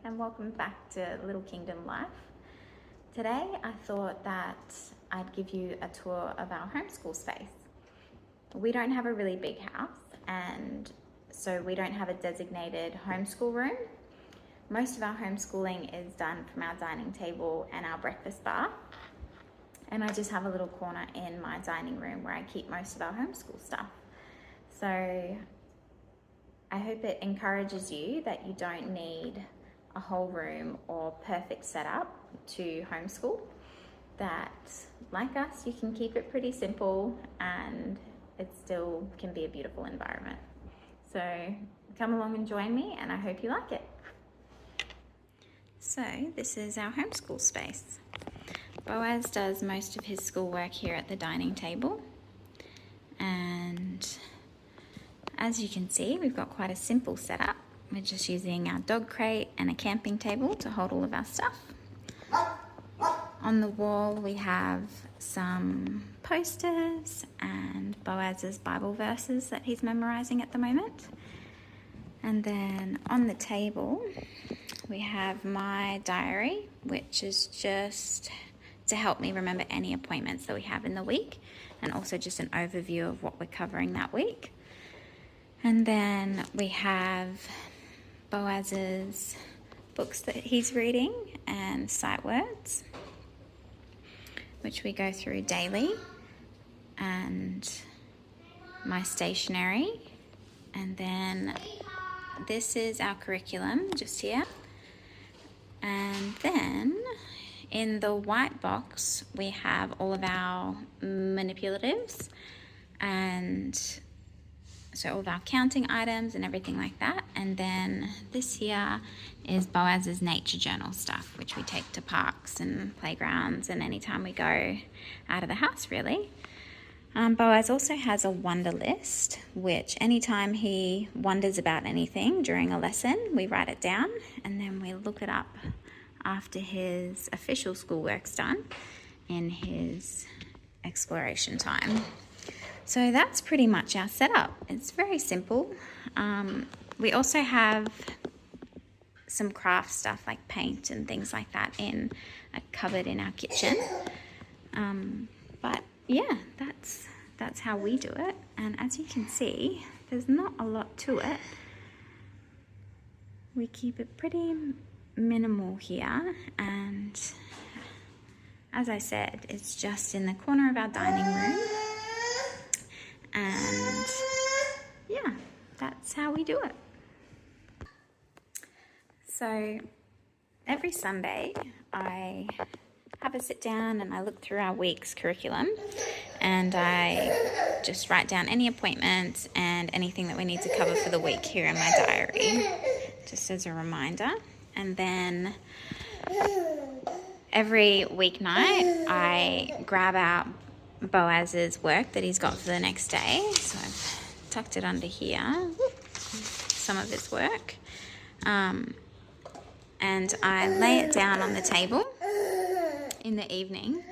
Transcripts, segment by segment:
and welcome back to Little Kingdom Life. Today I thought that I'd give you a tour of our homeschool space. We don't have a really big house, and so we don't have a designated homeschool room. Most of our homeschooling is done from our dining table and our breakfast bar, and I just have a little corner in my dining room where I keep most of our homeschool stuff. So I hope it encourages you that you don't need a whole room or perfect setup to homeschool, that like us, you can keep it pretty simple and it still can be a beautiful environment. So come along and join me, and I hope you like it. So this is our homeschool space. Boaz does most of his schoolwork here at the dining table, and as you can see, we've got quite a simple setup. We're just using our dog crate and a camping table to hold all of our stuff. On the wall we have some posters and Boaz's Bible verses that he's memorizing at the moment. And then on the table we have my diary, which is just to help me remember any appointments that we have in the week, and also just an overview of what we're covering that week. And then we have Boaz's books that he's reading and sight words, which we go through daily, and my stationery. And then this is our curriculum just here. And then in the white box we have all of our manipulatives, and so all of our counting items and everything like that. And then this here is Boaz's nature journal stuff, which we take to parks and playgrounds and anytime we go out of the house, really. Boaz also has a wonder list, which anytime he wonders about anything during a lesson, we write it down and then we look it up after his official schoolwork's done in his exploration time. So that's pretty much our setup. It's very simple. We also have some craft stuff like paint and things like that in a cupboard in our kitchen. But yeah, that's how we do it. And as you can see, there's not a lot to it. We keep it pretty minimal here, and as I said, it's just in the corner of our dining room. And yeah, that's how we do it. So every Sunday I have a sit down and I look through our week's curriculum, and I just write down any appointments and anything that we need to cover for the week here in my diary, just as a reminder. And then every weeknight I grab out Boaz's work that he's got for the next day. So I've tucked it under here, some of his work, and I lay it down on the table in the evening.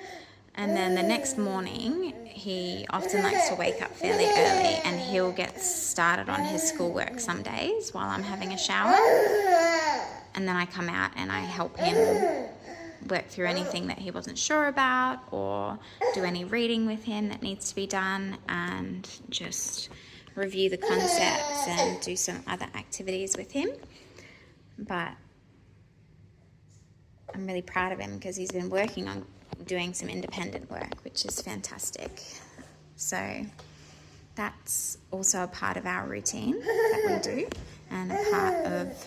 And then the next morning he often likes to wake up fairly early, and he'll get started on his schoolwork some days while I'm having a shower, and then I come out and I help him work through anything that he wasn't sure about, or do any reading with him that needs to be done, and just review the concepts and do some other activities with him. But I'm really proud of him because he's been working on doing some independent work, which is fantastic. So that's also a part of our routine that we do, and a part of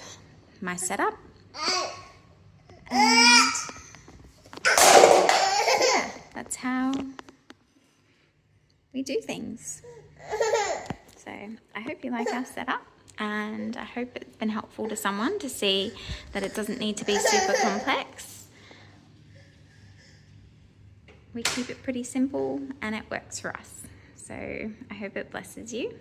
my setup. And yeah, that's how we do things. So I hope you like our setup, and I hope it's been helpful to someone to see that it doesn't need to be super complex. We keep it pretty simple and it works for us. So I hope it blesses you.